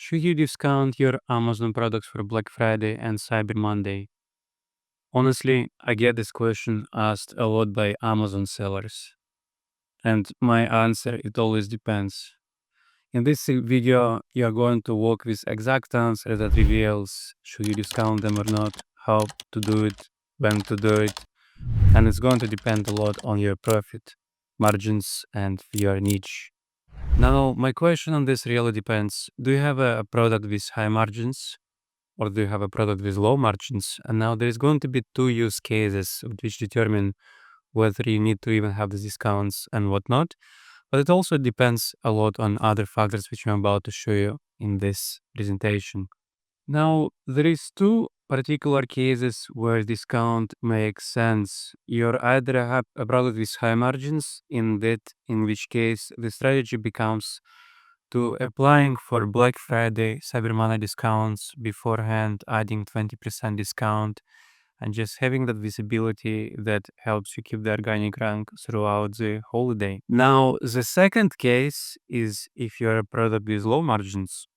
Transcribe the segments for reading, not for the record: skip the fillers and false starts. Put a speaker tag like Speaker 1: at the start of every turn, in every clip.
Speaker 1: Should you discount your Amazon products for Black Friday and Cyber Monday? Honestly, I get this question asked a lot by Amazon sellers. And my answer, it always depends. In this video, you are going to walk with exact answer that reveals should you discount them or not, how to do it, when to do it, and it's going to depend a lot on your profit, margins, and your niche. Now, my question on this really depends. Do you have a product with high margins or do you have a product with low margins? And now there's going to be two use cases which determine whether you need to even have the discounts and whatnot. But it also depends a lot on other factors which I'm about to show you in this presentation. Now, there is two particular cases where discount makes sense. You either have a product with high margins, in which case the strategy becomes to applying for Black Friday, Cyber Monday discounts beforehand, adding 20% discount, and just having that visibility that helps you keep the organic rank throughout the holiday. Now, the second case is if you're a product with low margins.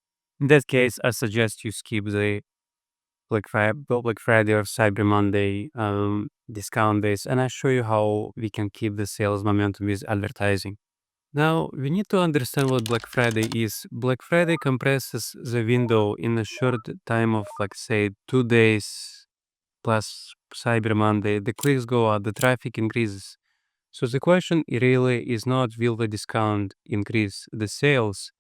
Speaker 1: In that case, I suggest you skip the Black Friday or Cyber Monday discount days, and I show you how we can keep the sales momentum with advertising. Now, we need to understand what Black Friday is. Black Friday compresses the window in a short time of, like, say, 2 days plus Cyber Monday. The clicks go up, the traffic increases. So the question really is not will the discount increase the sales?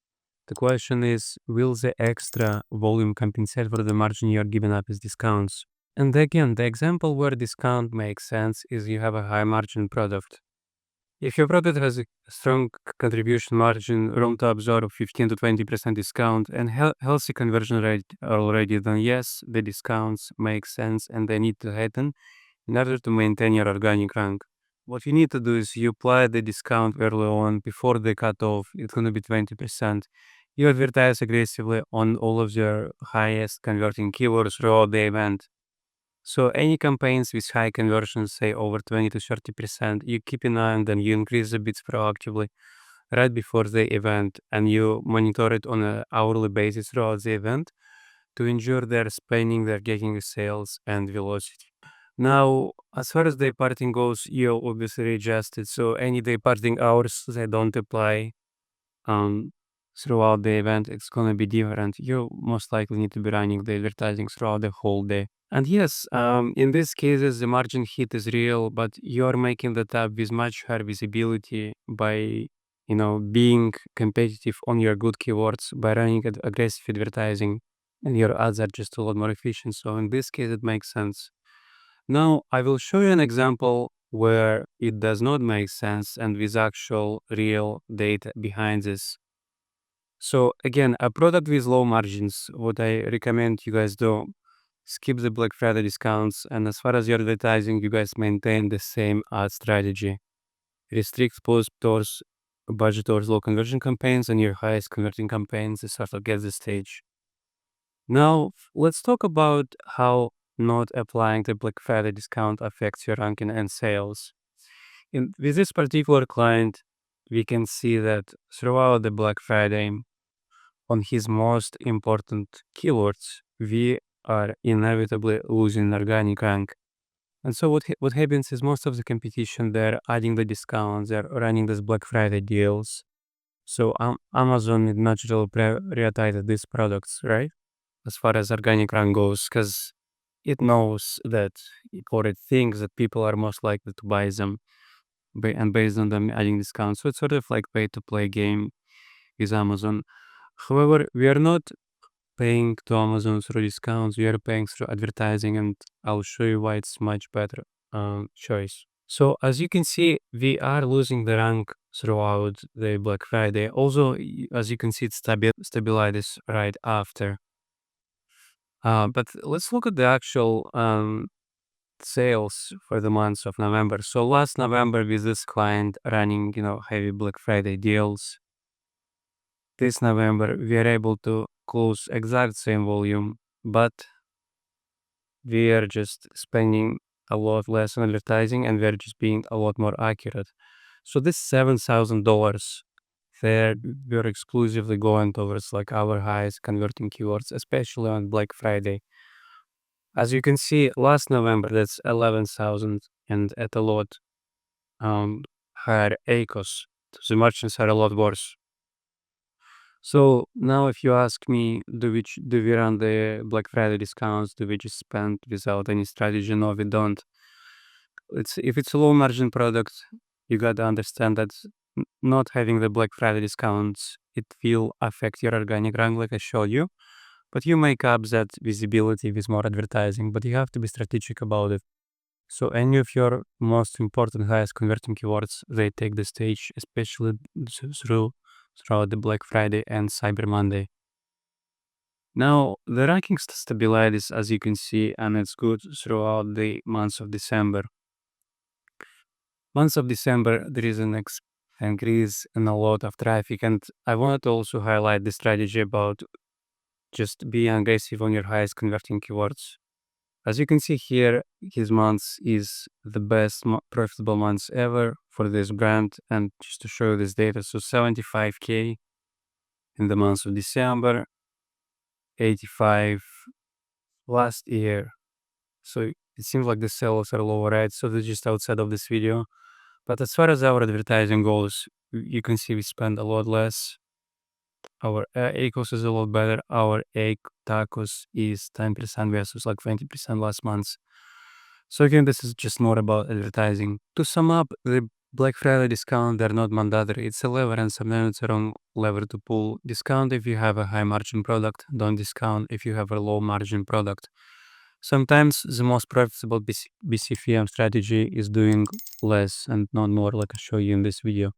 Speaker 1: The question is, will the extra volume compensate for the margin you're giving up as discounts? And again, the example where discount makes sense is you have a high margin product. If your product has a strong contribution margin, room to absorb 15 to 20% discount, and healthy conversion rate already, then yes, the discounts make sense and they need to happen in order to maintain your organic rank. What you need to do is you apply the discount early on before the cutoff. It's going to be 20%. You advertise aggressively on all of your highest converting keywords throughout the event. So any campaigns with high conversions, say over 20 to 30%, you keep an eye on them, you increase the bids proactively right before the event, and you monitor it on an hourly basis throughout the event to ensure they're spending, they're getting sales and velocity. Now, as far as day parting goes, you obviously adjust it. So any day parting hours, they don't apply um, throughout the event. It's going to be different. You most likely need to be running the advertising throughout the whole day. And yes, in these cases, the margin hit is real, but you're making the tab with much higher visibility by, being competitive on your good keywords, by running aggressive advertising, and your ads are just a lot more efficient. So in this case, it makes sense. Now, I will show you an example where it does not make sense and with actual real data behind this. So again, a product with low margins, what I recommend you guys do, skip the Black Friday discounts, and as far as your advertising, you guys maintain the same ad strategy. Restrict post towards budget towards low conversion campaigns and your highest converting campaigns to sort of get the stage. Now, let's talk about how not applying the Black Friday discount affects your ranking and sales. With this particular client, we can see that throughout the Black Friday, on his most important keywords, we are inevitably losing organic rank. And so what happens is most of the competition, they're adding the discounts, they're running these Black Friday deals. So Amazon naturally prioritizes these products, right? As far as organic rank goes, because it knows that, or it thinks that people are most likely to buy them, and based on them adding discounts. So it's sort of like pay to play game with Amazon. However, we are not paying to Amazon through discounts, we are paying through advertising, and I'll show you why it's much better choice. So as you can see, we are losing the rank throughout the Black Friday. Also, as you can see, it stabilizes right after. But let's look at the actual sales for the month of November. So last November with this client running, heavy Black Friday deals. This November we are able to close exact same volume, but we are just spending a lot less on advertising and we're just being a lot more accurate. So this $7,000 there we're exclusively going towards like our highest converting keywords, especially on Black Friday. As you can see, last November that's 11,000, and at a lot higher ACOS. The merchants are a lot worse. So now if you ask me, do we run the Black Friday discounts? Do we just spend without any strategy? No, we don't. If it's a low margin product, you gotta understand that not having the Black Friday discounts, it will affect your organic rank like I showed you. But you make up that visibility with more advertising, but you have to be strategic about it. So any of your most important, highest converting keywords, they take the stage, especially throughout the Black Friday and Cyber Monday. Now, the rankings stabilizes, as you can see, and it's good throughout the months of December. Months of December, there is an increase in a lot of traffic, and I wanted to also highlight the strategy about just being aggressive on your highest converting keywords. As you can see here, his months is the best profitable months ever for this brand. And just to show you this data, so 75K in the month of December, 85 last year. So it seems like the sales are lower, right? So they're just outside of this video. But as far as our advertising goes, you can see we spend a lot less. Our ACOS is a lot better. Our TACOS is 10% versus like 20% last month. So again, this is just more about advertising. To sum up, the Black Friday discount, they're not mandatory. It's a lever, and sometimes it's a wrong lever to pull. Discount if you have a high margin product. Don't discount if you have a low margin product. Sometimes the most profitable BCFM strategy is doing less and not more, like I show you in this video.